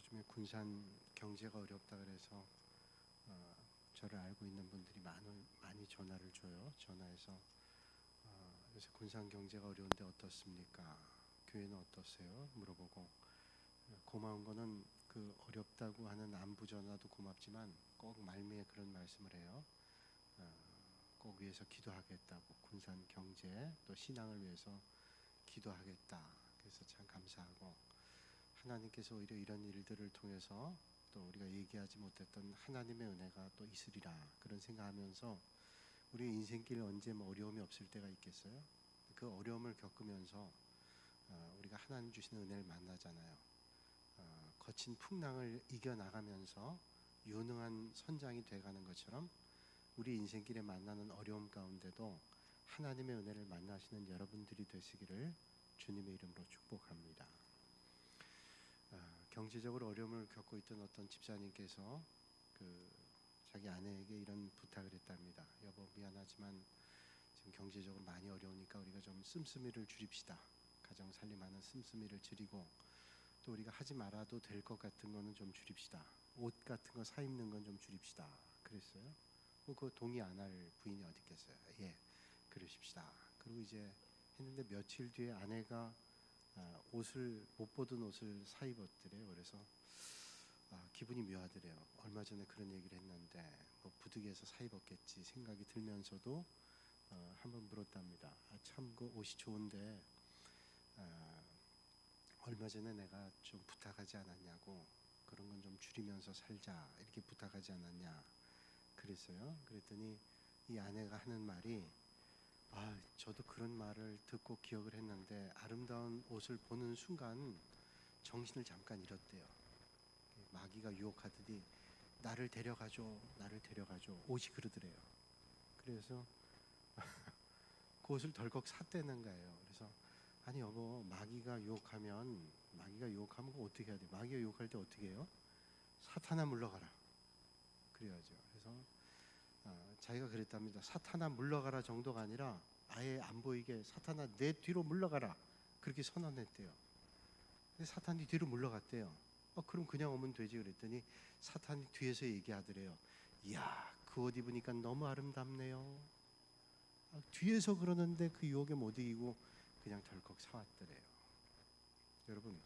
요즘에 군산 경제가 어렵다 그래서 저를 알고 있는 분들이 많이 전화를 줘요. 전화해서 요새 군산 경제가 어려운데 어떻습니까? 교회는 어떠세요? 물어보고 고마운 거는 그 어렵다고 하는 안부 전화도 고맙지만 꼭 말미에 그런 말씀을 해요. 꼭 위해서 기도하겠다고, 군산 경제 또 신앙을 위해서 기도하겠다. 그래서 참 감사하고, 하나님께서 오히려 이런 일들을 통해서 또 우리가 얘기하지 못했던 하나님의 은혜가 또 있으리라, 그런 생각하면서 우리 인생길 언제 어려움이 없을 때가 있겠어요? 그 어려움을 겪으면서 우리가 하나님 주시는 은혜를 만나잖아요. 거친 풍랑을 이겨나가면서 유능한 선장이 돼가는 것처럼 우리 인생길에 만나는 어려움 가운데도 하나님의 은혜를 만나시는 여러분들이 되시기를 주님의 이름으로 축복합니다. 경제적으로 어려움을 겪고 있던 어떤 집사님께서 자기 아내에게 이런 부탁을 했답니다. 여보, 미안하지만 지금 경제적으로 많이 어려우니까 우리가 좀 씀씀이를 줄입시다. 가정 살림하는 씀씀이를 줄이고, 또 우리가 하지 말아도 될 것 같은 거는 좀 줄입시다. 옷 같은 거 사 입는 건 좀 줄입시다. 그랬어요. 그거 동의 안 할 부인이 어디 있겠어요. 예, 그러십시다. 그리고 이제 했는데 며칠 뒤에 아내가 옷을, 못 보던 옷을 사 입었더래요. 그래서 기분이 묘하더래요. 얼마 전에 그런 얘기를 했는데 부득이해서 사 입었겠지 생각이 들면서도 한번 물었답니다. 참 그 옷이 좋은데 얼마 전에 내가 좀 부탁하지 않았냐고, 그런 건 좀 줄이면서 살자 이렇게 부탁하지 않았냐 그랬어요. 그랬더니 이 아내가 하는 말이, 저도 그런 말을 듣고 기억을 했는데 아름다운 옷을 보는 순간 정신을 잠깐 잃었대요. 마귀가 유혹하더니 나를 데려가줘, 나를 데려가줘, 옷이 그러더래요. 그래서 그 옷을 덜컥 샀다는 거예요. 그래서 아니 여보, 마귀가 유혹하면 그거 어떻게 해야 돼? 마귀가 유혹할 때 어떻게 해요? 사탄아 물러가라, 그래야죠. 그래서 자기가 그랬답니다. 사탄아 물러가라 정도가 아니라 아예 안 보이게 사탄아 내 뒤로 물러가라, 그렇게 선언했대요. 근데 사탄이 뒤로 물러갔대요. 그럼 그냥 오면 되지 그랬더니 사탄이 뒤에서 얘기하더래요. 이야, 그 옷 입으니까 너무 아름답네요. 뒤에서 그러는데 그 유혹에 못 이기고 그냥 덜컥 사왔더래요. 여러분,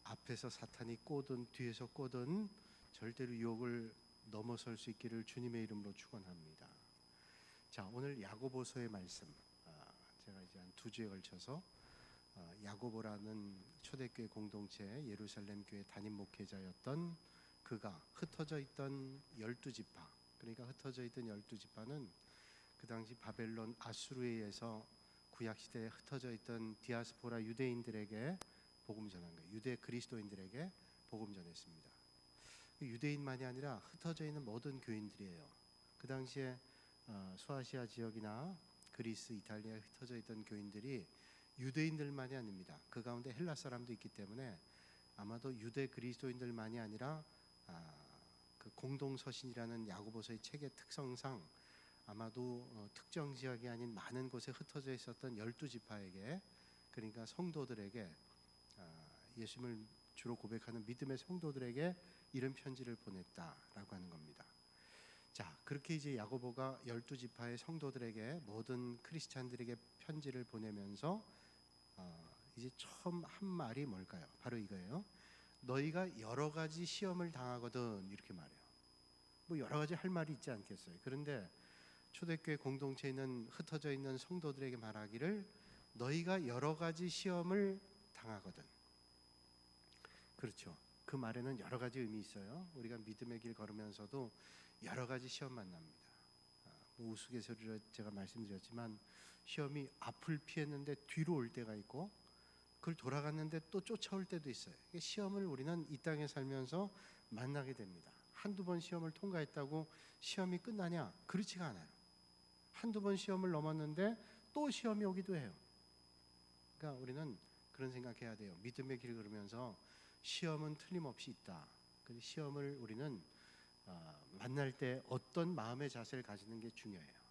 앞에서 사탄이 꼬든 뒤에서 꼬든 절대로 유혹을 넘어설 수 있기를 주님의 이름으로 축원합니다. 자, 오늘 야고보서의 말씀, 제가 이제 한 2주에 걸쳐서 야고보라는 초대교회 공동체 예루살렘 교회 담임 목회자였던 그가 흩어져 있던 12지파, 그러니까 흩어져 있던 12지파는 그 당시 바벨론 아수르에 의해서 구약시대에 흩어져 있던 디아스포라 유대인들에게 복음 전한 거예요. 유대 그리스도인들에게 복음 전했습니다. 유대인만이 아니라 흩어져 있는 모든 교인들이에요. 그 당시에 소아시아 지역이나 그리스, 이탈리아에 흩어져 있던 교인들이 유대인들만이 아닙니다. 그 가운데 헬라 사람도 있기 때문에 아마도 유대 그리스도인들만이 아니라 그 공동서신이라는 야고보서의 책의 특성상 아마도 특정 지역이 아닌 많은 곳에 흩어져 있었던 12지파에게, 그러니까 성도들에게, 예수님을 주로 고백하는 믿음의 성도들에게 이런 편지를 보냈다라고 하는 겁니다. 자, 그렇게 이제 야고보가 12지파의 성도들에게, 모든 크리스찬들에게 편지를 보내면서 이제 처음 한 말이 뭘까요? 바로 이거예요. 너희가 여러 가지 시험을 당하거든, 이렇게 말해요. 여러 가지 할 말이 있지 않겠어요? 그런데 초대교회 공동체에 있는 흩어져 있는 성도들에게 말하기를 너희가 여러 가지 시험을 당하거든. 그렇죠. 그 말에는 여러 가지 의미 있어요. 우리가 믿음의 길 걸으면서도 여러 가지 시험 만납니다. 우스갯소리로 제가 말씀드렸지만 시험이 앞을 피했는데 뒤로 올 때가 있고, 그걸 돌아갔는데 또 쫓아올 때도 있어요. 시험을 우리는 이 땅에 살면서 만나게 됩니다. 한두 번 시험을 통과했다고 시험이 끝나냐? 그렇지가 않아요. 한두 번 시험을 넘었는데 또 시험이 오기도 해요. 그러니까 우리는 그런 생각해야 돼요. 믿음의 길을 걸으면서 시험은 틀림없이 있다. 근데 시험을 우리는 만날 때 어떤 마음의 자세를 가지는 게 중요해요.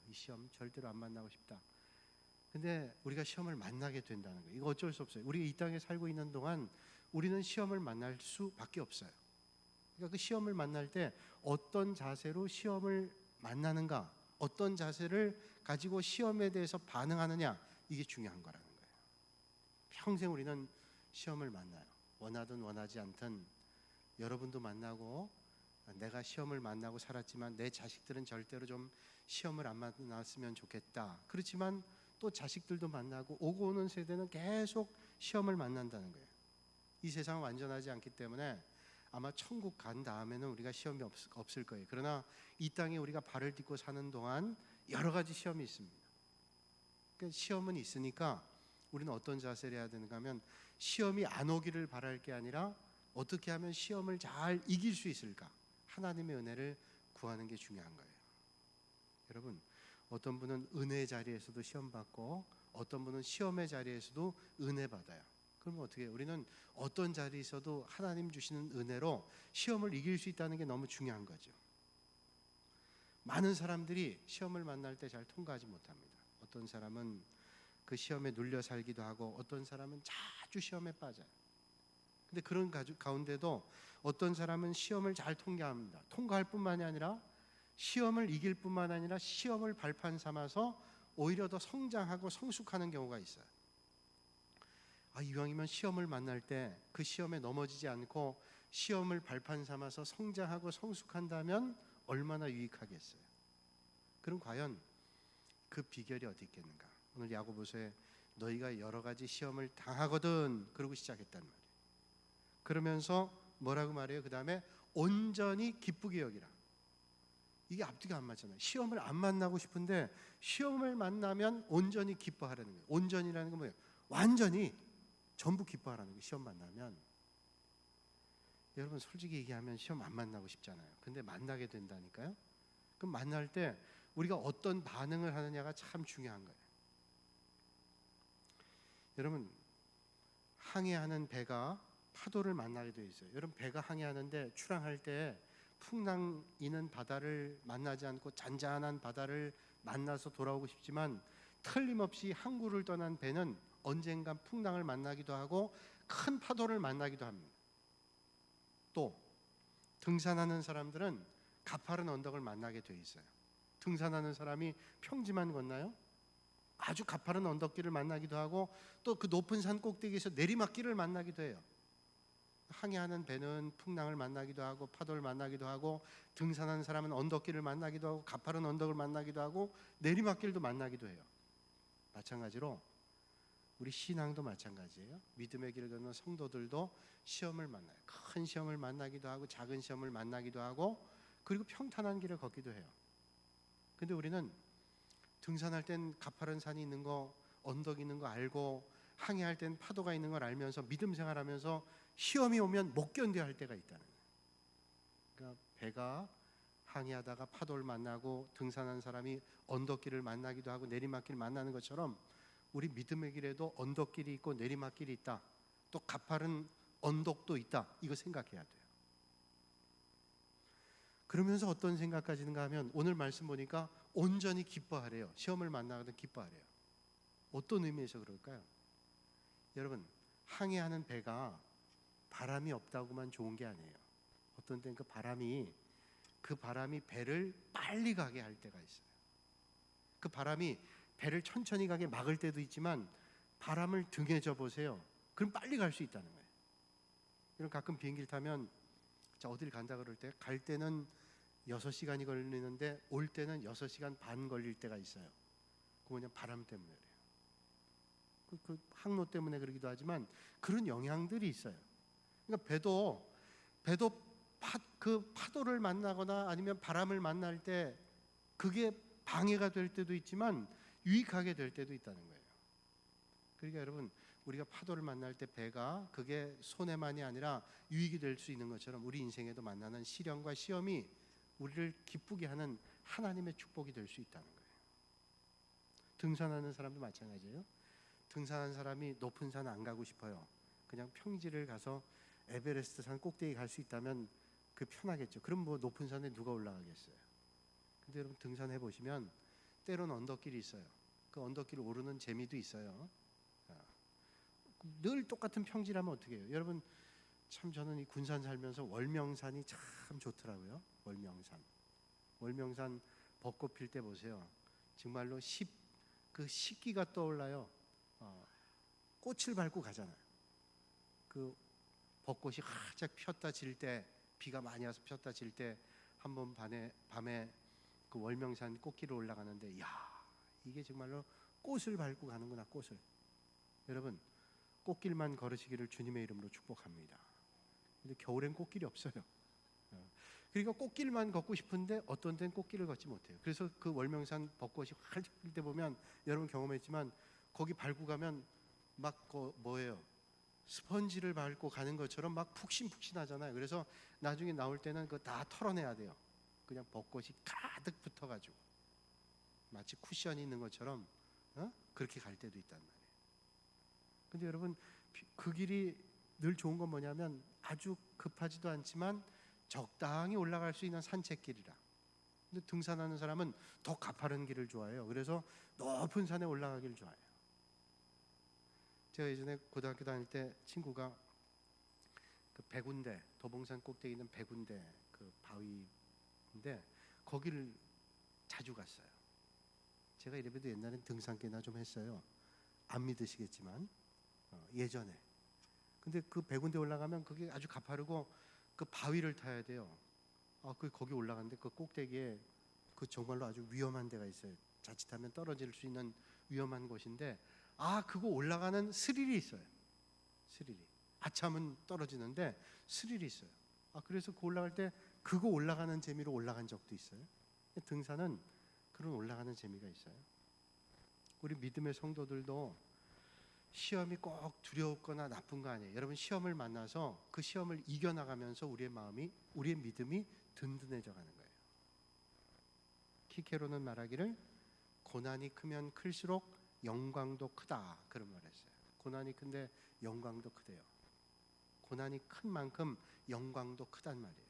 이 시험 절대로 안 만나고 싶다. 근데 우리가 시험을 만나게 된다는 거예요. 이거 어쩔 수 없어요. 우리가 이 땅에 살고 있는 동안 우리는 시험을 만날 수밖에 없어요. 그러니까 그 시험을 만날 때 어떤 자세로 시험을 만나는가, 어떤 자세를 가지고 시험에 대해서 반응하느냐, 이게 중요한 거라는 거예요. 평생 우리는 시험을 만나요. 원하든 원하지 않든. 여러분도 만나고, 내가 시험을 만나고 살았지만 내 자식들은 절대로 좀 시험을 안 만났으면 좋겠다. 그렇지만 또 자식들도 만나고, 오고 오는 세대는 계속 시험을 만난다는 거예요. 이 세상은 완전하지 않기 때문에 아마 천국 간 다음에는 우리가 시험이 없을 거예요. 그러나 이 땅에 우리가 발을 딛고 사는 동안 여러 가지 시험이 있습니다. 그러니까 시험은 있으니까 우리는 어떤 자세를 해야 되는가 하면, 시험이 안 오기를 바랄 게 아니라 어떻게 하면 시험을 잘 이길 수 있을까, 하나님의 은혜를 구하는 게 중요한 거예요. 여러분, 어떤 분은 은혜의 자리에서도 시험 받고 어떤 분은 시험의 자리에서도 은혜 받아요. 그러면 어떻게 해요? 우리는 어떤 자리에서도 하나님 주시는 은혜로 시험을 이길 수 있다는 게 너무 중요한 거죠. 많은 사람들이 시험을 만날 때 잘 통과하지 못합니다. 어떤 사람은 그 시험에 눌려 살기도 하고, 어떤 사람은 자주 시험에 빠져요. 근데 그런 가운데도 어떤 사람은 시험을 잘 통과합니다. 통과할 뿐만이 아니라 시험을 이길 뿐만 아니라 시험을 발판 삼아서 오히려 더 성장하고 성숙하는 경우가 있어요. 이왕이면 시험을 만날 때 그 시험에 넘어지지 않고 시험을 발판 삼아서 성장하고 성숙한다면 얼마나 유익하겠어요. 그럼 과연 그 비결이 어디 있겠는가? 오늘 야고보서에 너희가 여러 가지 시험을 당하거든, 그러고 시작했단 말이에요. 그러면서 뭐라고 말해요? 그 다음에 온전히 기쁘게 여기라. 이게 앞뒤가 안 맞잖아요. 시험을 안 만나고 싶은데 시험을 만나면 온전히 기뻐하라는 거예요. 온전이라는 건 뭐예요? 완전히 전부 기뻐하라는 거예요. 시험 만나면. 여러분, 솔직히 얘기하면 시험 안 만나고 싶잖아요. 근데 만나게 된다니까요. 그럼 만날 때 우리가 어떤 반응을 하느냐가 참 중요한 거예요. 여러분, 항해하는 배가 파도를 만나게 되어 있어요. 여러분, 배가 항해하는데 출항할 때 풍랑이는 바다를 만나지 않고 잔잔한 바다를 만나서 돌아오고 싶지만, 틀림없이 항구를 떠난 배는 언젠간 풍랑을 만나기도 하고 큰 파도를 만나기도 합니다. 또 등산하는 사람들은 가파른 언덕을 만나게 돼 있어요. 등산하는 사람이 평지만 걷나요? 아주 가파른 언덕길을 만나기도 하고, 또 그 높은 산 꼭대기에서 내리막길을 만나기도 해요. 항해하는 배는 풍랑을 만나기도 하고 파도를 만나기도 하고, 등산하는 사람은 언덕길을 만나기도 하고 가파른 언덕을 만나기도 하고 내리막길도 만나기도 해요. 마찬가지로 우리 신앙도 마찬가지예요. 믿음의 길을 걷는 성도들도 시험을 만나요. 큰 시험을 만나기도 하고 작은 시험을 만나기도 하고, 그리고 평탄한 길을 걷기도 해요. 근데 우리는 등산할 땐 가파른 산이 있는 거, 언덕이 있는 거 알고, 항해할 땐 파도가 있는 걸 알면서 믿음 생활하면서 시험이 오면 못 견뎌 할 때가 있다는 거예요. 그러니까 배가 항해하다가 파도를 만나고 등산한 사람이 언덕길을 만나기도 하고 내리막길을 만나는 것처럼, 우리 믿음의 길에도 언덕길이 있고 내리막길이 있다. 또 가파른 언덕도 있다. 이거 생각해야 돼요. 그러면서 어떤 생각 가지는가 하면, 오늘 말씀 보니까 온전히 기뻐하래요. 시험을 만나거든 기뻐하래요. 어떤 의미에서 그럴까요? 여러분, 항해하는 배가 바람이 없다고만 좋은 게 아니에요. 어떤 때는 그 바람이 배를 빨리 가게 할 때가 있어요. 그 바람이 배를 천천히 가게 막을 때도 있지만, 바람을 등에 져보세요. 그럼 빨리 갈 수 있다는 거예요. 여러분, 가끔 비행기를 타면 어딜 간다 그럴 때, 갈 때는 6시간이 걸리는데 올 때는 6시간 반 걸릴 때가 있어요. 그거 그냥 바람 때문에 그래요. 그 항로 때문에 그러기도 하지만 그런 영향들이 있어요. 그러니까 배도 그 파도를 만나거나 아니면 바람을 만날 때 그게 방해가 될 때도 있지만 유익하게 될 때도 있다는 거예요. 그러니까 여러분, 우리가 파도를 만날 때 배가 그게 손해만이 아니라 유익이 될 수 있는 것처럼, 우리 인생에도 만나는 시련과 시험이 우리를 기쁘게 하는 하나님의 축복이 될 수 있다는 거예요. 등산하는 사람도 마찬가지예요. 등산하는 사람이 높은 산 안 가고 싶어요. 그냥 평지를 가서 에베레스트 산 꼭대기 갈 수 있다면 그 편하겠죠. 그럼 뭐 높은 산에 누가 올라가겠어요. 근데 여러분, 등산해 보시면 때로는 언덕길이 있어요. 그 언덕길을 오르는 재미도 있어요. 늘 똑같은 평지라면 어떻게 해요? 여러분, 참 저는 이 군산 살면서 월명산이 참 좋더라고요. 월명산 벚꽃 필 때 보세요. 정말로 그 식기가 떠올라요. 꽃을 밟고 가잖아요. 그 벚꽃이 활짝 폈다 질 때, 비가 많이 와서 폈다 질 때 한번 밤에 그 월명산 꽃길을 올라가는데, 야, 이게 정말로 꽃을 밟고 가는구나. 꽃을. 여러분, 꽃길만 걸으시기를 주님의 이름으로 축복합니다. 근데 겨울엔 꽃길이 없어요. 그러니까 꽃길만 걷고 싶은데 어떤 데는 꽃길을 걷지 못해요. 그래서 그 월명산 벚꽃이 활짝 필 때 보면, 여러분 경험했지만 거기 밟고 가면 막 뭐예요? 스펀지를 밟고 가는 것처럼 막 푹신푹신하잖아요. 그래서 나중에 나올 때는 그거 다 털어내야 돼요. 그냥 벚꽃이 가득 붙어가지고 마치 쿠션이 있는 것처럼 그렇게 갈 때도 있단 말이에요. 근데 여러분, 그 길이 늘 좋은 건 뭐냐면 아주 급하지도 않지만 적당히 올라갈 수 있는 산책길이라. 근데 등산하는 사람은 더 가파른 길을 좋아해요. 그래서 높은 산에 올라가기를 좋아해요. 제가 예전에 고등학교 다닐 때 친구가 그 백운대, 도봉산 꼭대기 있는 백운대 그 바위인데 거기를 자주 갔어요. 제가 이래봬도 옛날엔 등산계나 좀 했어요. 안 믿으시겠지만 예전에. 근데 그 백운대 올라가면 그게 아주 가파르고 그 바위를 타야 돼요. 거기 올라가는데 그 꼭대기에 그 정말로 아주 위험한 데가 있어요. 자칫하면 떨어질 수 있는 위험한 곳인데, 그거 올라가는 스릴이 있어요. 스릴이. 아참은 떨어지는데 스릴이 있어요. 그래서 그 올라갈 때 그거 올라가는 재미로 올라간 적도 있어요. 등산은 그런 올라가는 재미가 있어요. 우리 믿음의 성도들도 시험이 꼭 두렵거나 나쁜 거 아니에요. 여러분, 시험을 만나서 그 시험을 이겨나가면서 우리의 믿음이 든든해져 가는 거예요. 키케로는 말하기를 고난이 크면 클수록 영광도 크다, 그런 말을 했어요. 고난이 큰데 영광도 크대요. 고난이 큰 만큼 영광도 크단 말이에요.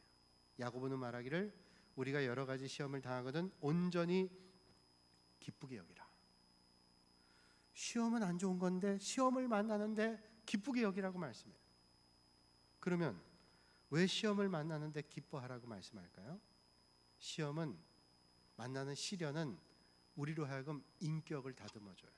야고보는 말하기를 우리가 여러 가지 시험을 당하거든 온전히 기쁘게 여기라. 시험은 안 좋은 건데 시험을 만나는데 기쁘게 여기라고 말씀해요. 그러면 왜 시험을 만나는데 기뻐하라고 말씀할까요? 시험은, 만나는 시련은 우리로 하여금 인격을 다듬어줘요.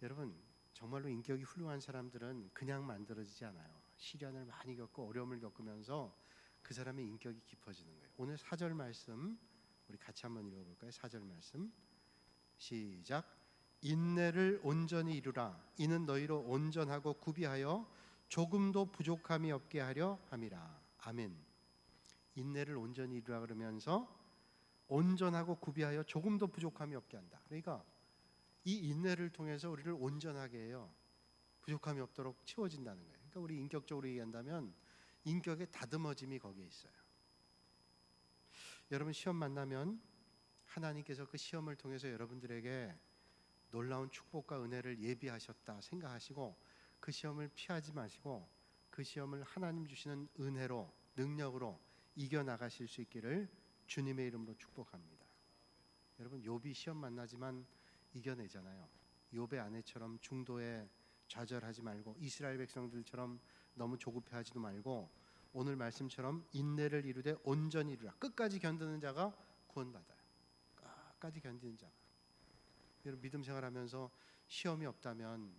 여러분, 정말로 인격이 훌륭한 사람들은 그냥 만들어지지 않아요. 시련을 많이 겪고 어려움을 겪으면서 그 사람의 인격이 깊어지는 거예요. 오늘 4절 말씀 우리 같이 한번 읽어볼까요? 4절 말씀 시작. 인내를 온전히 이루라. 이는 너희로 온전하고 구비하여 조금도 부족함이 없게 하려 함이라. 아멘. 인내를 온전히 이루라 그러면서 온전하고 구비하여 조금도 부족함이 없게 한다. 그러니까 이 인내를 통해서 우리를 온전하게 해요. 부족함이 없도록 채워진다는 거예요. 그러니까 우리 인격적으로 얘기한다면 인격의 다듬어짐이 거기에 있어요. 여러분, 시험 만나면 하나님께서 그 시험을 통해서 여러분들에게 놀라운 축복과 은혜를 예비하셨다 생각하시고 그 시험을 피하지 마시고 그 시험을 하나님 주시는 은혜로, 능력으로 이겨나가실 수 있기를 주님의 이름으로 축복합니다. 여러분, 욥이 시험 만나지만 이겨내잖아요. 욥의 아내처럼 중도에 좌절하지 말고 이스라엘 백성들처럼 너무 조급해하지도 말고 오늘 말씀처럼 인내를 이루되 온전히 이루라. 끝까지 견디는 자가 구원받아요. 끝까지 견디는 자가. 여러분, 믿음 생활하면서 시험이 없다면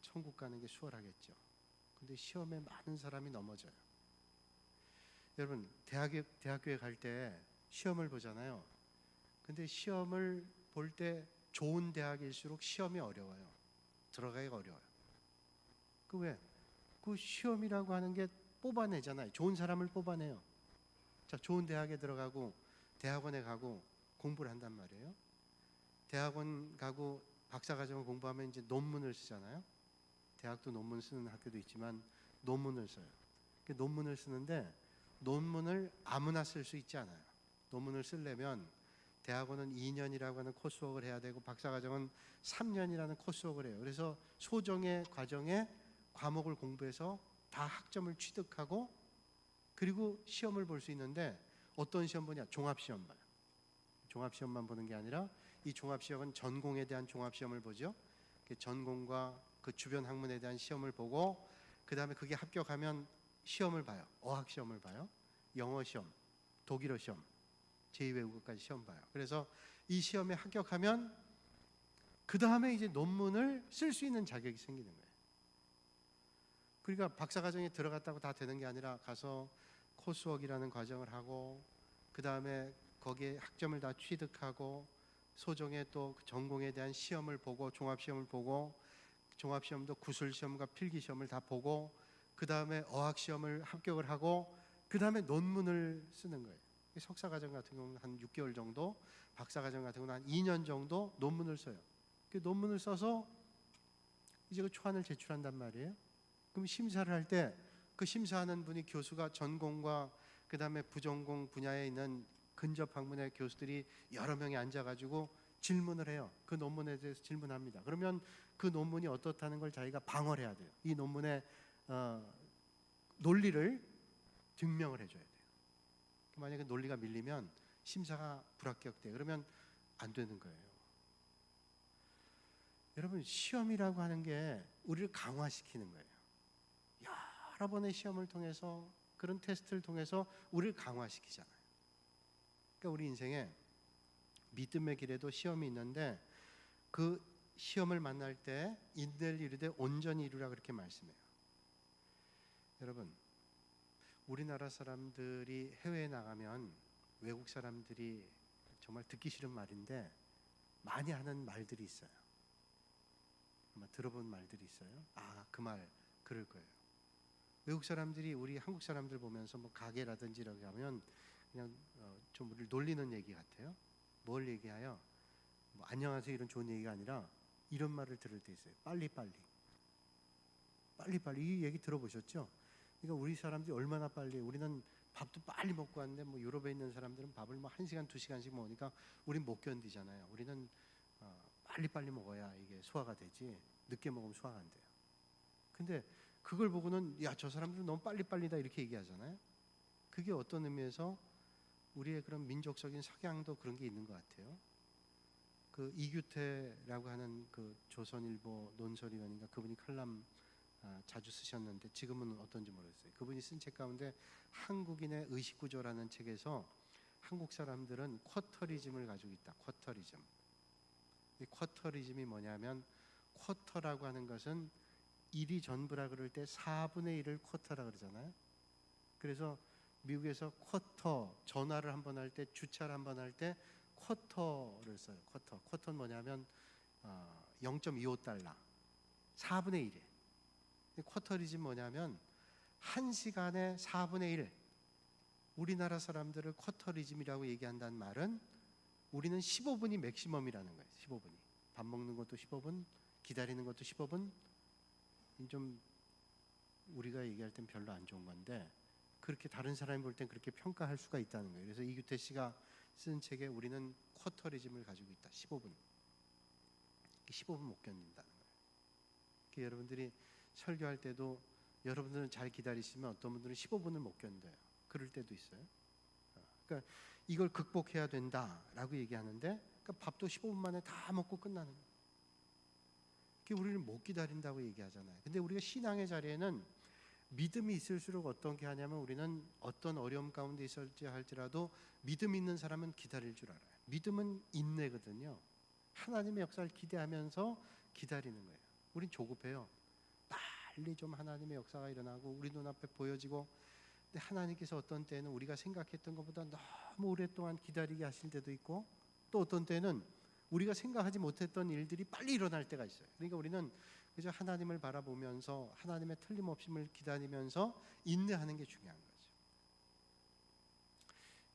천국 가는 게 수월하겠죠. 근데 시험에 많은 사람이 넘어져요. 여러분, 대학교에 갈 때 시험을 보잖아요. 근데 시험을 볼 때 좋은 대학일수록 시험이 어려워요. 들어가기가 어려워요. 그 왜? 그 시험이라고 하는 게 뽑아내잖아요. 좋은 사람을 뽑아내요. 자, 좋은 대학에 들어가고 대학원에 가고 공부를 한단 말이에요. 대학원 가고 박사과정을 공부하면 이제 논문을 쓰잖아요. 대학도 논문 쓰는 학교도 있지만 논문을 써요. 그 논문을 쓰는데 논문을 아무나 쓸 수 있지 않아요. 논문을 쓰려면 대학원은 2년이라고 하는 코스웍을 해야 되고 박사과정은 3년이라는 코스웍을 해요. 그래서 소정의 과정에 과목을 공부해서 다 학점을 취득하고 그리고 시험을 볼 수 있는데 어떤 시험 보냐? 종합시험 봐요. 종합시험만 보는 게 아니라 이 종합시험은 전공에 대한 종합시험을 보죠. 전공과 그 주변 학문에 대한 시험을 보고 그 다음에 그게 합격하면 시험을 봐요. 어학 시험을 봐요. 영어 시험, 독일어 시험, 제2외국어까지 시험 봐요. 그래서 이 시험에 합격하면 그 다음에 이제 논문을 쓸 수 있는 자격이 생기는 거예요. 그러니까 박사과정에 들어갔다고 다 되는 게 아니라 가서 코스웍이라는 과정을 하고 그 다음에 거기에 학점을 다 취득하고 소정의 또 전공에 대한 시험을 보고 종합시험을 보고 종합시험도 구술시험과 필기시험을 다 보고 그 다음에 어학시험을 합격을 하고 그 다음에 논문을 쓰는 거예요. 석사과정 같은 경우는 한 6개월 정도, 박사과정 같은 경우는 한 2년 정도 논문을 써요. 그 논문을 써서 이제 그 초안을 제출한단 말이에요. 그럼 심사를 할 때 그 심사하는 분이 교수가 전공과 그 다음에 부전공 분야에 있는 근접 학문의 교수들이 여러 명이 앉아가지고 질문을 해요. 그 논문에 대해서 질문합니다. 그러면 그 논문이 어떻다는 걸 자기가 방어를 해야 돼요. 이 논문의 논리를 증명을 해줘야 돼요. 만약에 논리가 밀리면 심사가 불합격돼. 그러면 안 되는 거예요. 여러분, 시험이라고 하는 게 우리를 강화시키는 거예요. 여러 번의 시험을 통해서 그런 테스트를 통해서 우리를 강화시키잖아요. 그러니까 우리 인생에 믿음의 길에도 시험이 있는데 그 시험을 만날 때 인내를 이루되 온전히 이루라 그렇게 말씀해요. 여러분, 우리나라 사람들이 해외에 나가면 외국 사람들이 정말 듣기 싫은 말인데 많이 하는 말들이 있어요. 아마 들어본 말들이 있어요. 아, 그 말 그럴 거예요. 외국 사람들이 우리 한국 사람들 보면서 뭐 가게라든지 이렇게 하면 그냥 좀 우리를 놀리는 얘기 같아요. 뭘 얘기하여? 뭐 안녕하세요 이런 좋은 얘기가 아니라 이런 말을 들을 때 있어요. 빨리빨리. 빨리빨리. 이 얘기 들어보셨죠? 그러니까 우리 사람들이 얼마나 빨리, 우리는 밥도 빨리 먹고 왔는데 뭐 유럽에 있는 사람들은 밥을 뭐 1시간, 2시간씩 먹으니까 우린 못 견디잖아요. 우리는 빨리빨리 먹어야 이게 소화가 되지 늦게 먹으면 소화가 안 돼요. 근데 그걸 보고는 야, 저 사람들은 너무 빨리빨리다 이렇게 얘기하잖아요. 그게 어떤 의미에서 우리의 그런 민족적인 석양도 그런 게 있는 것 같아요. 그 이규태라고 하는 그 조선일보 논설위원인가 그분이 칼럼 자주 쓰셨는데 지금은 어떤지 모르겠어요. 그분이 쓴 책 가운데 한국인의 의식구조라는 책에서 한국 사람들은 쿼터리즘을 가지고 있다. 쿼터리즘. 이 쿼터리즘이 뭐냐면 쿼터라고 하는 것은 1이 전부라 그럴 때 4분의 1을 쿼터라 그러잖아요. 그래서 미국에서 쿼터 전화를 한번 할 때 주차를 한번 할 때 쿼터를 써요. 쿼터는 뭐냐면 0.25달러 4분의 1이에요. 쿼터리즘 뭐냐면 1시간에 4분의 1 우리나라 사람들을 쿼터리즘이라고 얘기한다는 말은 우리는 15분이 맥시멈이라는 거예요. 15분이 밥 먹는 것도 15분 기다리는 것도 15분 좀 우리가 얘기할 땐 별로 안 좋은 건데 그렇게 다른 사람이 볼 땐 그렇게 평가할 수가 있다는 거예요. 그래서 이규태 씨가 쓴 책에 우리는 쿼터리즘을 가지고 있다. 15분 15분 못 견딘다는 거예요. 그러니까 여러분들이 설교할 때도 여러분들은 잘 기다리시면 어떤 분들은 15분을 못 견뎌요. 그럴 때도 있어요. 그러니까 이걸 극복해야 된다라고 얘기하는데 그러니까 밥도 15분 만에 다 먹고 끝나는 거예요. 우리를 못 기다린다고 얘기하잖아요. 근데 우리가 신앙의 자리에는 믿음이 있을수록 어떻게 하냐면 우리는 어떤 어려움 가운데 있을지 할지라도 믿음 있는 사람은 기다릴 줄 알아요. 믿음은 인내거든요. 하나님의 역사를 기대하면서 기다리는 거예요. 우린 조급해요. 빨리 좀 하나님의 역사가 일어나고 우리 눈앞에 보여지고 근데 하나님께서 어떤 때는 우리가 생각했던 것보다 너무 오랫동안 기다리게 하실 때도 있고 또 어떤 때는 우리가 생각하지 못했던 일들이 빨리 일어날 때가 있어요. 그러니까 우리는 그저 하나님을 바라보면서 하나님의 틀림없음을 기다리면서 인내하는 게 중요한 거죠.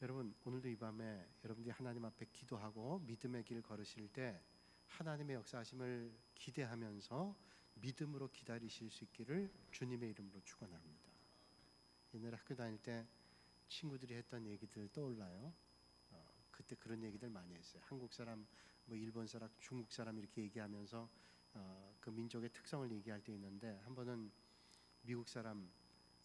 여러분 오늘도 이 밤에 여러분들이 하나님 앞에 기도하고 믿음의 길 걸으실 때 하나님의 역사하심을 기대하면서 믿음으로 기다리실 수 있기를 주님의 이름으로 축원합니다. 옛날에 학교 다닐 때 친구들이 했던 얘기들 떠올라요. 그때 그런 얘기들 많이 했어요. 한국 사람, 뭐 일본 사람, 중국 사람 이렇게 얘기하면서 그 민족의 특성을 얘기할 때 있는데 한 번은 미국 사람,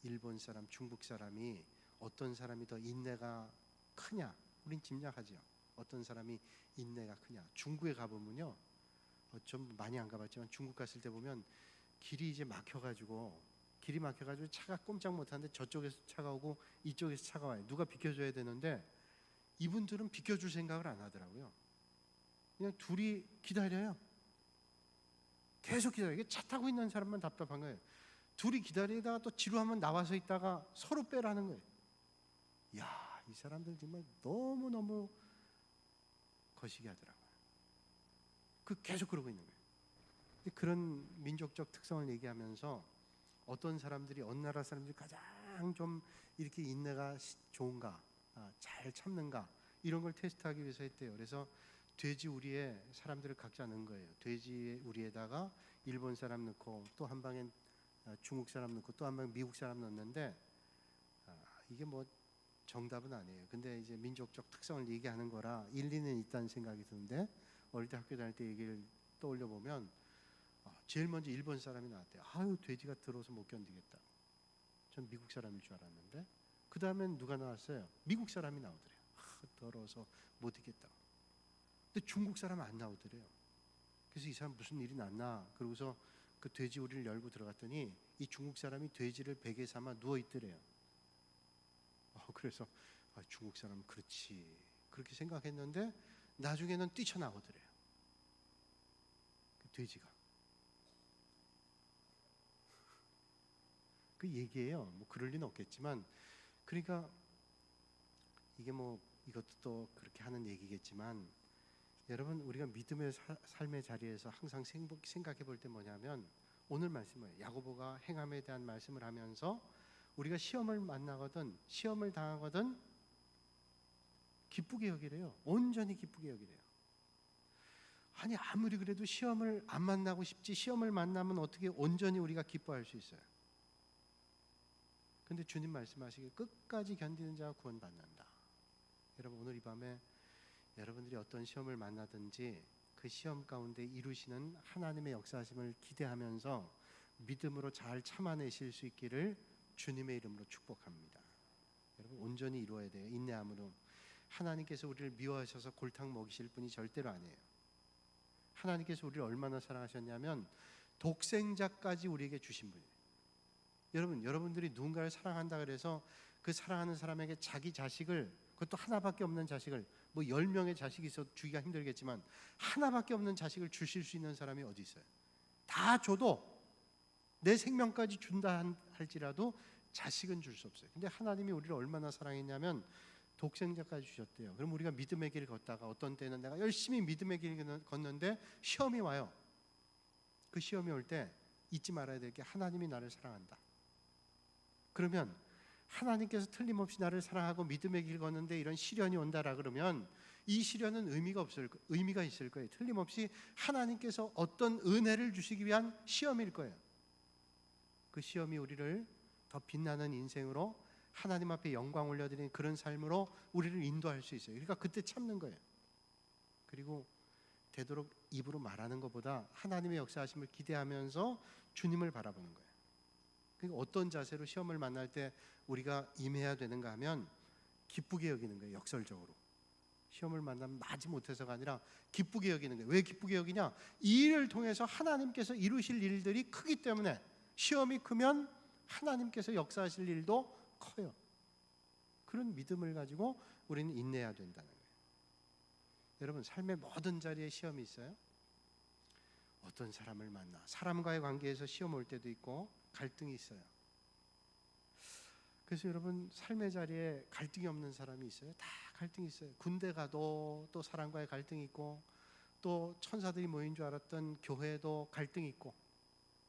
일본 사람, 중국 사람이 어떤 사람이 더 인내가 크냐? 우린 짐작하죠. 어떤 사람이 인내가 크냐? 중국에 가보면요, 좀 많이 안 가봤지만 중국 갔을 때 보면 길이 이제 막혀가지고 길이 막혀가지고 차가 꼼짝 못하는데 저쪽에서 차가 오고 이쪽에서 차가 와요. 누가 비켜줘야 되는데 이분들은 비켜줄 생각을 안 하더라고요. 그냥 둘이 기다려요. 계속 기다려요. 이게 차 타고 있는 사람만 답답한 거예요. 둘이 기다리다가 또 지루하면 나와서 있다가 서로 빼라는 거예요. 이야, 이 사람들 정말 너무너무 거시기 하더라고요. 계속 그러고 있는 거예요. 그런 민족적 특성을 얘기하면서 어떤 사람들이 어느 나라 사람들이 가장 좀 이렇게 인내가 좋은가, 잘 참는가 이런 걸 테스트하기 위해서 했대요. 그래서 돼지 우리에 사람들을 각자 넣은 거예요. 돼지 우리에다가 일본 사람 넣고 또 한 방엔 중국 사람 넣고 또 한 방에 미국 사람 넣었는데 이게 뭐 정답은 아니에요. 근데 이제 민족적 특성을 얘기하는 거라 일리는 있다는 생각이 드는데 어릴 때 학교 다닐 때 얘기를 떠올려 보면 제일 먼저 일본 사람이 나왔대요. 아유, 돼지가 더러워서 못 견디겠다. 전 미국 사람일 줄 알았는데 그 다음엔 누가 나왔어요? 미국 사람이 나오더래요. 더러워서 못 있겠다고. 근데 중국 사람은 안 나오더래요. 그래서 이 사람 무슨 일이 났나? 그러고서 그 돼지 우리를 열고 들어갔더니 이 중국 사람이 돼지를 베개 삼아 누워 있더래요. 그래서 중국 사람은 그렇지 그렇게 생각했는데 나중에는 뛰쳐나오더래요. 그 돼지가. 그 얘기예요. 뭐 그럴 리는 없겠지만, 그러니까 이게 뭐 이것도 또 그렇게 하는 얘기겠지만, 여러분 우리가 믿음의 삶의 자리에서 항상 생각해 볼 때 뭐냐면 오늘 말씀은 야고보가 행함에 대한 말씀을 하면서 우리가 시험을 만나거든 시험을 당하거든 기쁘게 여기래요. 온전히 기쁘게 여기래요. 아니 아무리 그래도 시험을 안 만나고 싶지 시험을 만나면 어떻게 온전히 우리가 기뻐할 수 있어요? 근데 주님 말씀하시기를 끝까지 견디는 자가 구원받는다. 여러분 오늘 이 밤에 여러분들이 어떤 시험을 만나든지 그 시험 가운데 이루시는 하나님의 역사하심을 기대하면서 믿음으로 잘 참아내실 수 있기를 주님의 이름으로 축복합니다. 여러분 온전히 이루어야 돼요. 인내함으로. 하나님께서 우리를 미워하셔서 골탕 먹이실 분이 절대로 아니에요. 하나님께서 우리를 얼마나 사랑하셨냐면 독생자까지 우리에게 주신 분이에요. 여러분들이 누군가를 사랑한다 그래서 그 사랑하는 사람에게 자기 자식을, 그것도 하나밖에 없는 자식을, 뭐 10명의 자식이 있어 주기가 힘들겠지만 하나밖에 없는 자식을 주실 수 있는 사람이 어디 있어요? 다 줘도 내 생명까지 준다 할지라도 자식은 줄 수 없어요. 근데 하나님이 우리를 얼마나 사랑했냐면 독생자까지 주셨대요. 그럼 우리가 믿음의 길을 걷다가 어떤 때는 내가 열심히 믿음의 길을 걷는데 시험이 와요. 그 시험이 올 때 잊지 말아야 될 게 하나님이 나를 사랑한다. 그러면 하나님께서 틀림없이 나를 사랑하고 믿음의 길 걷는데 이런 시련이 온다라 그러면 이 시련은 의미가 있을 거예요. 틀림없이 하나님께서 어떤 은혜를 주시기 위한 시험일 거예요. 그 시험이 우리를 더 빛나는 인생으로 하나님 앞에 영광 올려드리는 그런 삶으로 우리를 인도할 수 있어요. 그러니까 그때 참는 거예요. 그리고 되도록 입으로 말하는 것보다 하나님의 역사하심을 기대하면서 주님을 바라보는 거예요. 그러니까 어떤 자세로 시험을 만날 때 우리가 임해야 되는가 하면 기쁘게 여기는 거예요. 역설적으로 시험을 만나면 마지 못해서가 아니라 기쁘게 여기는 거예요. 왜 기쁘게 여기냐? 이 일을 통해서 하나님께서 이루실 일들이 크기 때문에. 시험이 크면 하나님께서 역사하실 일도 커요. 그런 믿음을 가지고 우리는 인내해야 된다는 거예요. 여러분 삶의 모든 자리에 시험이 있어요. 어떤 사람을 만나 사람과의 관계에서 시험 올 때도 있고 갈등이 있어요. 그래서 여러분 삶의 자리에 갈등이 없는 사람이 있어요? 다 갈등이 있어요. 군대 가도 또 사람과의 갈등이 있고 또 천사들이 모인 줄 알았던 교회도 갈등이 있고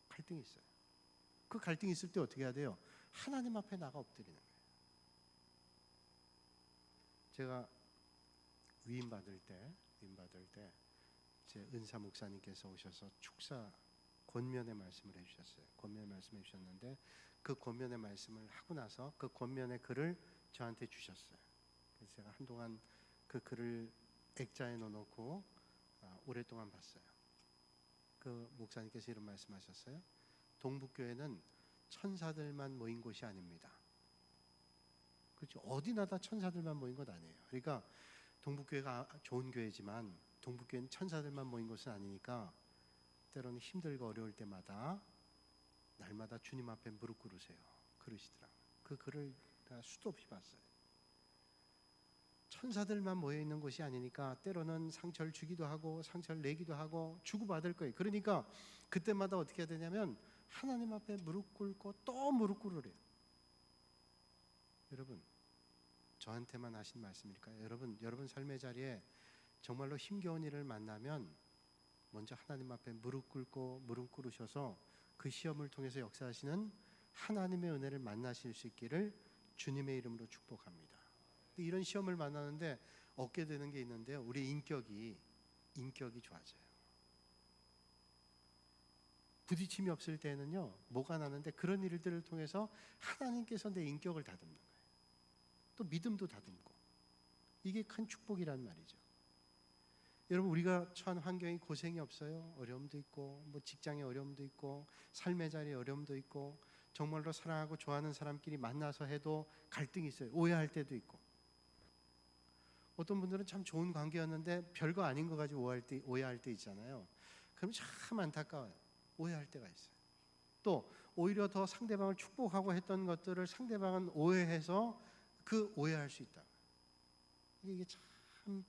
갈등이 있어요. 그 갈등이 있을 때 어떻게 해야 돼요? 하나님 앞에 나가 엎드리는 거예요. 제가 위임 받을 때 제 은사 목사님께서 오셔서 축사 권면의 말씀을 해주셨어요. 권면의 말씀을 해주셨는데 그 권면의 말씀을 하고 나서 그 권면의 글을 저한테 주셨어요. 그래서 제가 한동안 그 글을 액자에 넣어놓고 오랫동안 봤어요. 그 목사님께서 이런 말씀하셨어요. 동북교회는 천사들만 모인 곳이 아닙니다. 그렇죠. 어디나 다 천사들만 모인 것 아니에요. 그러니까 동북교회가 좋은 교회지만 동북교회는 천사들만 모인 곳은 아니니까 때로는 힘들고 어려울 때마다 때마다 주님 앞에 무릎 꿇으세요 그러시더라고요. 그 글을 내가 수도 없이 봤어요. 천사들만 모여 있는 곳이 아니니까 때로는 상처를 주기도 하고 상처를 내기도 하고 주고받을 거예요. 그러니까 그때마다 어떻게 해야 되냐면 하나님 앞에 무릎 꿇고 또 무릎 꿇으래요. 여러분, 저한테만 하신 말씀일까요? 여러분 삶의 자리에 정말로 힘겨운 일을 만나면 먼저 하나님 앞에 무릎 꿇고 무릎 꿇으셔서 그 시험을 통해서 역사하시는 하나님의 은혜를 만나실 수 있기를 주님의 이름으로 축복합니다. 이런 시험을 만나는데 얻게 되는 게 있는데요, 우리 인격이 좋아져요. 부딪힘이 없을 때는요 뭐가 나는데 그런 일들을 통해서 하나님께서 내 인격을 다듬는 거예요. 또 믿음도 다듬고, 이게 큰 축복이란 말이죠. 여러분, 우리가 처한 환경이 고생이 없어요. 어려움도 있고, 뭐 직장에 어려움도 있고, 삶의 자리에 어려움도 있고, 정말로 사랑하고 좋아하는 사람끼리 만나서 해도 갈등이 있어요. 오해할 때도 있고, 어떤 분들은 참 좋은 관계였는데 별거 아닌 거 가지고 오해할 때 있잖아요. 그럼 참 안타까워요. 오해할 때가 있어요. 또 오히려 더 상대방을 축복하고 했던 것들을 상대방은 오해해서 그 오해할 수 있다. 이게 참,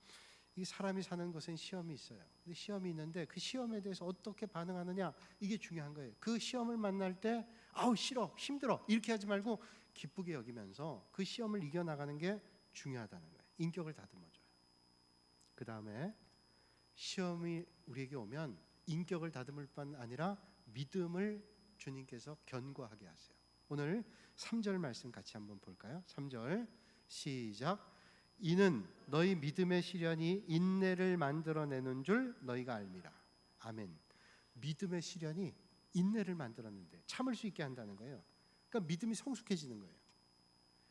이 사람이 사는 것은 시험이 있어요. 근데 시험이 있는데 그 시험에 대해서 어떻게 반응하느냐, 이게 중요한 거예요. 그 시험을 만날 때 아우 싫어, 힘들어 이렇게 하지 말고 기쁘게 여기면서 그 시험을 이겨나가는 게 중요하다는 거예요. 인격을 다듬어줘요. 그 다음에 시험이 우리에게 오면 인격을 다듬을 뿐 아니라 믿음을 주님께서 견고하게 하세요. 오늘 3절 말씀 같이 한번 볼까요? 3절 시작. 이는 너희 믿음의 시련이 인내를 만들어내는 줄 너희가 알미라. 아멘. 믿음의 시련이 인내를 만들었는데 참을 수 있게 한다는 거예요. 그러니까 믿음이 성숙해지는 거예요.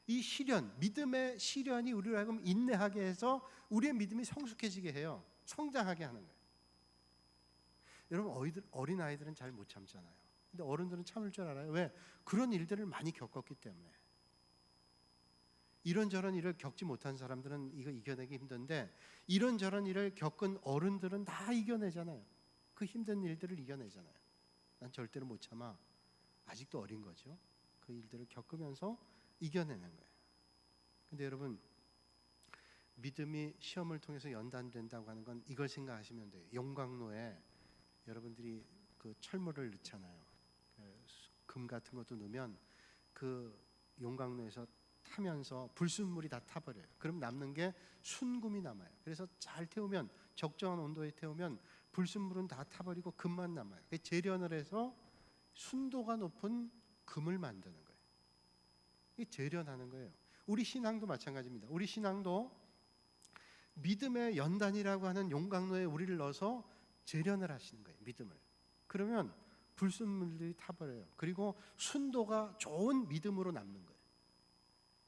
이 시련, 믿음의 시련이 우리를 하여금 인내하게 해서 우리의 믿음이 성숙해지게 해요. 성장하게 하는 거예요. 여러분, 어린아이들은 잘 못 참잖아요. 근데 어른들은 참을 줄 알아요. 왜? 그런 일들을 많이 겪었기 때문에. 이런저런 일을 겪지 못한 사람들은 이거 이겨내기 힘든데, 이런저런 일을 겪은 어른들은 다 이겨내잖아요. 그 힘든 일들을 이겨내잖아요. 난 절대로 못 참아. 아직도 어린 거죠. 그 일들을 겪으면서 이겨내는 거예요. 근데 여러분, 믿음이 시험을 통해서 연단된다고 하는 건 이걸 생각하시면 돼요. 용광로에 여러분들이 그 철물을 넣잖아요. 금 같은 것도 넣으면 그 용광로에서 타면서 불순물이 다 타버려요. 그럼 남는 게 순금이 남아요. 그래서 잘 태우면, 적정한 온도에 태우면 불순물은 다 타버리고 금만 남아요. 재련을 해서 순도가 높은 금을 만드는 거예요. 이게 재련하는 거예요. 우리 신앙도 마찬가지입니다. 우리 신앙도 믿음의 연단이라고 하는 용광로에 우리를 넣어서 재련을 하시는 거예요. 믿음을. 그러면 불순물들이 타버려요. 그리고 순도가 좋은 믿음으로 남는 거예요.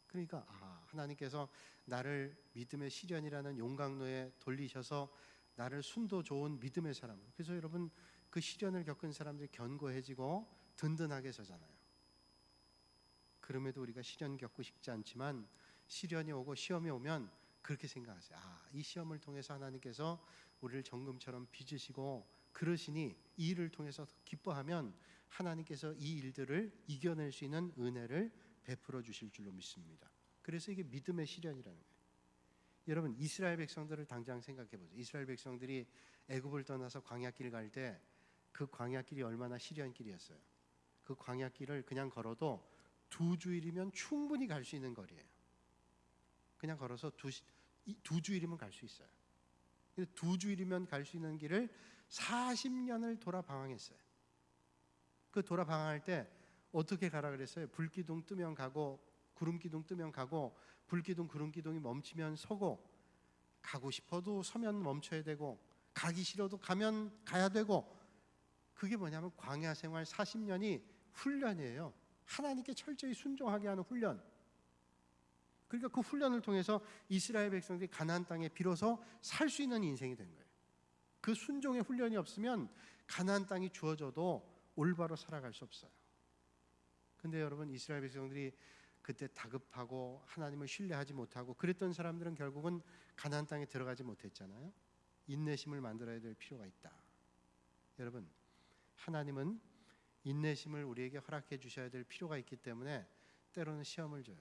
그러니까 하나님께서 나를 믿음의 시련이라는 용광로에 돌리셔서 나를 순도 좋은 믿음의 사람으로. 그래서 여러분, 그 시련을 겪은 사람들이 견고해지고 든든하게 서잖아요. 그럼에도 우리가 시련 겪고 싶지 않지만 시련이 오고 시험이 오면 그렇게 생각하세요. 이 시험을 통해서 하나님께서 우리를 정금처럼 빚으시고 그러시니 이 일을 통해서 기뻐하면 하나님께서 이 일들을 이겨낼 수 있는 은혜를 베풀어 주실 줄로 믿습니다. 그래서 이게 믿음의 시련이라는 거예요. 여러분, 이스라엘 백성들을 당장 생각해 보세요. 이스라엘 백성들이 애굽을 떠나서 광야길 갈 때 그 광야길이 얼마나 시련길이었어요. 그 광야길을 그냥 걸어도 2주일이면 충분히 갈 수 있는 거리예요. 그냥 걸어서 두 주일이면 갈 수 있어요. 2주일이면 갈 수 있는 길을 40년을 돌아 방황했어요. 그 돌아 방황할 때 어떻게 가라 그랬어요? 불기둥 뜨면 가고 구름기둥 뜨면 가고, 불기둥 구름기둥이 멈추면 서고, 가고 싶어도 서면 멈춰야 되고, 가기 싫어도 가야 되고. 그게 뭐냐면 광야 생활 40년이 훈련이에요. 하나님께 철저히 순종하게 하는 훈련. 그러니까 그 훈련을 통해서 이스라엘 백성들이 가나안 땅에 비로소 살 수 있는 인생이 된 거예요. 그 순종의 훈련이 없으면 가나안 땅이 주어져도 올바로 살아갈 수 없어요. 근데 여러분, 이스라엘 백성들이 그때 다급하고 하나님을 신뢰하지 못하고 그랬던 사람들은 결국은 가나안 땅에 들어가지 못했잖아요. 인내심을 만들어야 될 필요가 있다. 여러분, 하나님은 인내심을 우리에게 허락해 주셔야 될 필요가 있기 때문에 때로는 시험을 줘요.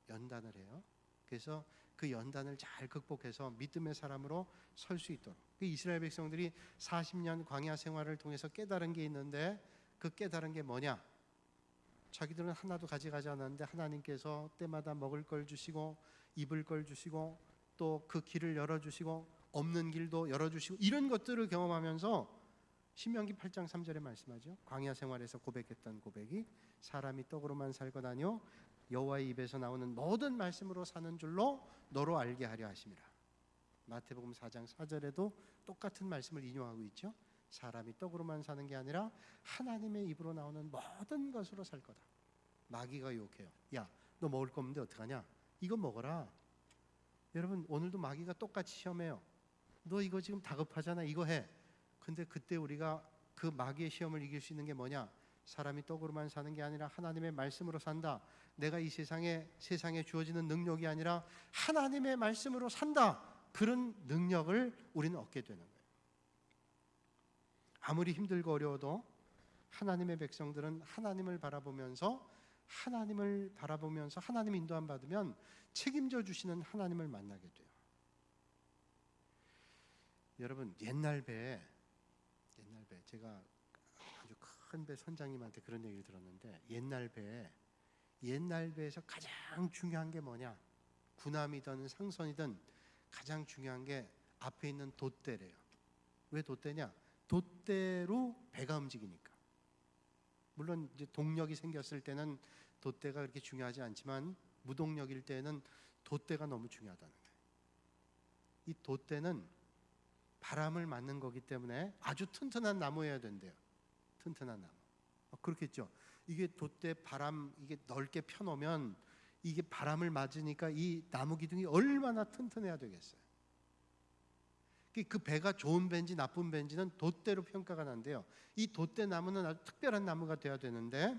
연단을 해요. 그래서 그 연단을 잘 극복해서 믿음의 사람으로 설 수 있도록. 그 이스라엘 백성들이 40년 광야 생활을 통해서 깨달은 게 있는데 그 깨달은 게 뭐냐? 자기들은 하나도 가져가지 않았는데 하나님께서 때마다 먹을 걸 주시고 입을 걸 주시고 또 그 길을 열어주시고 없는 길도 열어주시고 이런 것들을 경험하면서 신명기 8장 3절에 말씀하죠. 광야 생활에서 고백했던 고백이 사람이 떡으로만 살거나니요 여호와의 입에서 나오는 모든 말씀으로 사는 줄로 너로 알게 하려 하심이라. 마태복음 4장 4절에도 똑같은 말씀을 인용하고 있죠. 사람이 떡으로만 사는 게 아니라 하나님의 입으로 나오는 모든 것으로 살 거다. 마귀가 유혹해요. 야, 너 먹을 거 없는데 어떡하냐? 이거 먹어라. 여러분 오늘도 마귀가 똑같이 시험해요. 너 이거 지금 다급하잖아. 이거 해. 근데 그때 우리가 그 마귀의 시험을 이길 수 있는 게 뭐냐? 사람이 떡으로만 사는 게 아니라 하나님의 말씀으로 산다. 내가 이 세상에 주어지는 능력이 아니라 하나님의 말씀으로 산다. 그런 능력을 우리는 얻게 되는 거예요. 아무리 힘들고 어려워도 하나님의 백성들은 하나님을 바라보면서 하나님 인도함 받으면 책임져 주시는 하나님을 만나게 돼요. 여러분 옛날 배 제가 아주 큰 배 선장님한테 그런 얘기를 들었는데 옛날 배에서 가장 중요한 게 뭐냐? 군함이든 상선이든 가장 중요한 게 앞에 있는 돛대래요. 왜 돛대냐? 돛대로 배가 움직이니까. 물론 이제 동력이 생겼을 때는 돛대가 그렇게 중요하지 않지만 무동력일 때는 돛대가 너무 중요하다는 거예요. 이 돛대는 바람을 맞는 거기 때문에 아주 튼튼한 나무여야 된대요. 튼튼한 나무. 그렇겠죠. 이게 돛대 바람 이게 넓게 펴놓으면 이게 바람을 맞으니까 이 나무 기둥이 얼마나 튼튼해야 되겠어요. 그 배가 좋은 배인지 나쁜 배인지는 돛대로 평가가 난대요. 이 돛대 나무는 아주 특별한 나무가 돼야 되는데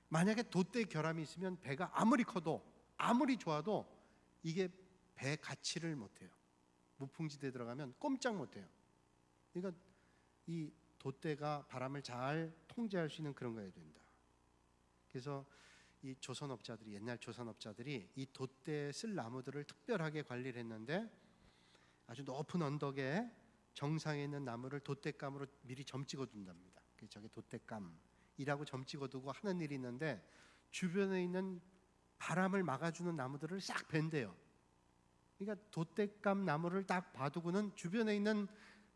만약에 돛대 결함이 있으면 배가 아무리 커도 아무리 좋아도 이게 배 가치를 못해요. 무풍지대에 들어가면 꼼짝 못해요. 그러니까 이 돛대가 바람을 잘 통제할 수 있는 그런 거여야 된다. 그래서 이 옛날 조선업자들이 이 돛대에 쓸 나무들을 특별하게 관리를 했는데 아주 높은 언덕에 정상에 있는 나무를 돛대감으로 미리 점 찍어 둔답니다. 저게 돛대감이라고 점 찍어 두고 하는 일이 있는데 주변에 있는 바람을 막아주는 나무들을 싹 벤대요. 그러니까 돛대감 나무를 딱 봐두고는 주변에 있는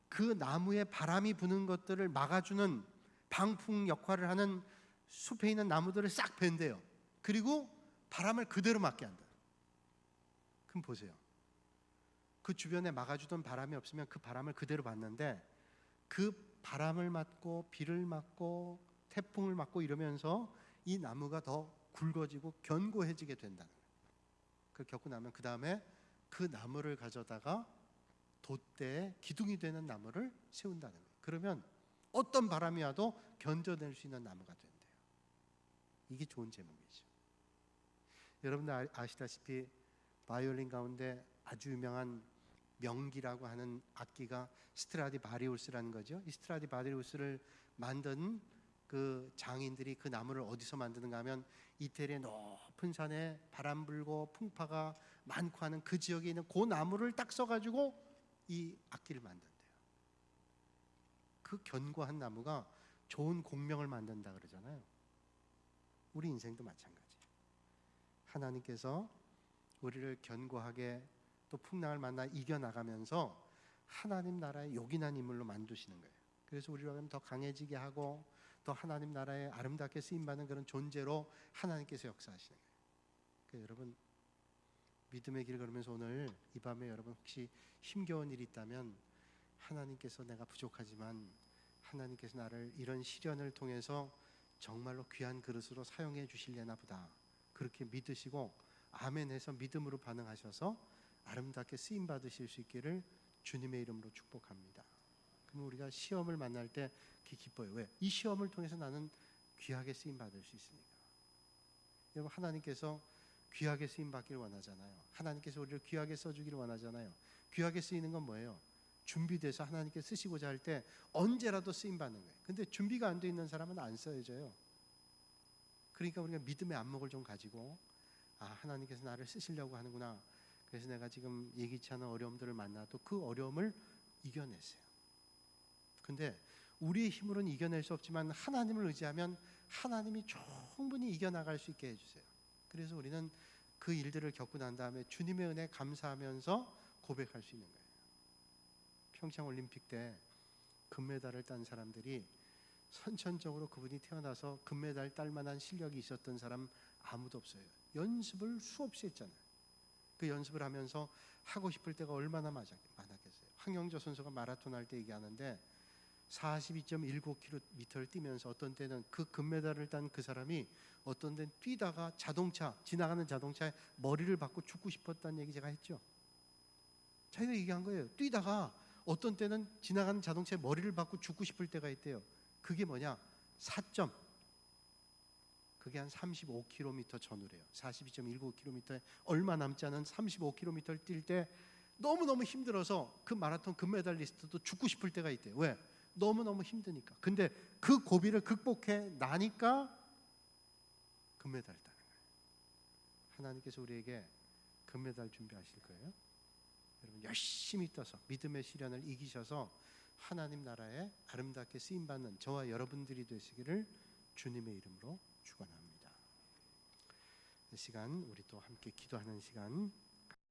그 나무에 바람이 부는 것들을 막아주는 방풍 역할을 하는 숲에 있는 나무들을 싹 벤대요. 그리고 바람을 그대로 맞게 한다. 그럼 보세요. 그 주변에 막아주던 바람이 없으면 그 바람을 그대로 맞는데 그 바람을 맞고 비를 맞고 태풍을 맞고 이러면서 이 나무가 더 굵어지고 견고해지게 된다는 거예요. 그걸 겪고 나면 그 다음에 그 나무를 가져다가 돛대에 기둥이 되는 나무를 세운다는 거예요. 그러면 어떤 바람이 와도 견뎌낼 수 있는 나무가 된대요. 이게 좋은 제목이죠. 여러분들 아시다시피 바이올린 가운데 아주 유명한 명기라고 하는 악기가 스트라디바리우스라는 거죠. 이 스트라디바리우스를 만든 그 장인들이 그 나무를 어디서 만드는가 하면 이태리의 높은 산에 바람 불고 풍파가 많고 하는 그 지역에 있는 그 나무를 딱 써가지고 이 악기를 만든대요. 그 견고한 나무가 좋은 공명을 만든다 그러잖아요. 우리 인생도 마찬가지. 하나님께서 우리를 견고하게 또 풍랑을 만나 이겨나가면서 하나님 나라의 요긴한 인물로 만드시는 거예요. 그래서 우리를 더 강해지게 하고 또 하나님 나라에 아름답게 쓰임받는 그런 존재로 하나님께서 역사하시는 거예요. 그러니까 여러분 믿음의 길을 걸으면서 오늘 이 밤에 여러분 혹시 힘겨운 일이 있다면 하나님께서 내가 부족하지만 하나님께서 나를 이런 시련을 통해서 정말로 귀한 그릇으로 사용해 주실려나 보다. 그렇게 믿으시고 아멘 해서 믿음으로 반응하셔서 아름답게 쓰임 받으실 수 있기를 주님의 이름으로 축복합니다. 그럼 우리가 시험을 만날 때 기뻐요. 왜? 이 시험을 통해서 나는 귀하게 쓰임 받을 수 있으니까. 여러분 하나님께서 귀하게 쓰임 받기를 원하잖아요. 하나님께서 우리를 귀하게 써주기를 원하잖아요. 귀하게 쓰이는 건 뭐예요? 준비돼서 하나님께 쓰시고자 할 때 언제라도 쓰임 받는 거예요. 근데 준비가 안 돼 있는 사람은 안 써져요. 그러니까 우리가 믿음의 안목을 좀 가지고 하나님께서 나를 쓰시려고 하는구나. 그래서 내가 지금 예기치 않은 어려움들을 만나도 그 어려움을 이겨내세요. 근데 우리의 힘으로는 이겨낼 수 없지만 하나님을 의지하면 하나님이 충분히 이겨나갈 수 있게 해주세요. 그래서 우리는 그 일들을 겪고 난 다음에 주님의 은혜에 감사하면서 고백할 수 있는 거예요. 평창올림픽 때 금메달을 딴 사람들이 선천적으로 그분이 태어나서 금메달 딸 만한 실력이 있었던 사람 아무도 없어요. 연습을 수없이 했잖아요. 그 연습을 하면서 하고 싶을 때가 얼마나 많았겠어요. 황영조 선수가 마라톤 할 때 얘기하는데 42.19km를 뛰면서 어떤 때는 그 금메달을 딴 그 사람이 어떤 때는 뛰다가 지나가는 자동차에 머리를 박고 죽고 싶었다는 얘기 제가 했죠. 자기가 얘기한 거예요. 뛰다가 어떤 때는 지나가는 자동차에 머리를 박고 죽고 싶을 때가 있대요. 그게 뭐냐? 4점. 그게 한 35km 전후래요. 42.19km에 얼마 남지 않은 35km를 뛸 때 너무너무 힘들어서 그 마라톤 금메달리스트도 죽고 싶을 때가 있대요. 왜? 너무너무 힘드니까. 근데 그 고비를 극복해 나니까 금메달을 따는 거예요. 하나님께서 우리에게 금메달 준비하실 거예요. 여러분 열심히 떠서 믿음의 시련을 이기셔서 하나님 나라에 아름답게 쓰임받는 저와 여러분들이 되시기를 주님의 이름으로 축원합니다. 이 시간 우리 또 함께 기도하는 시간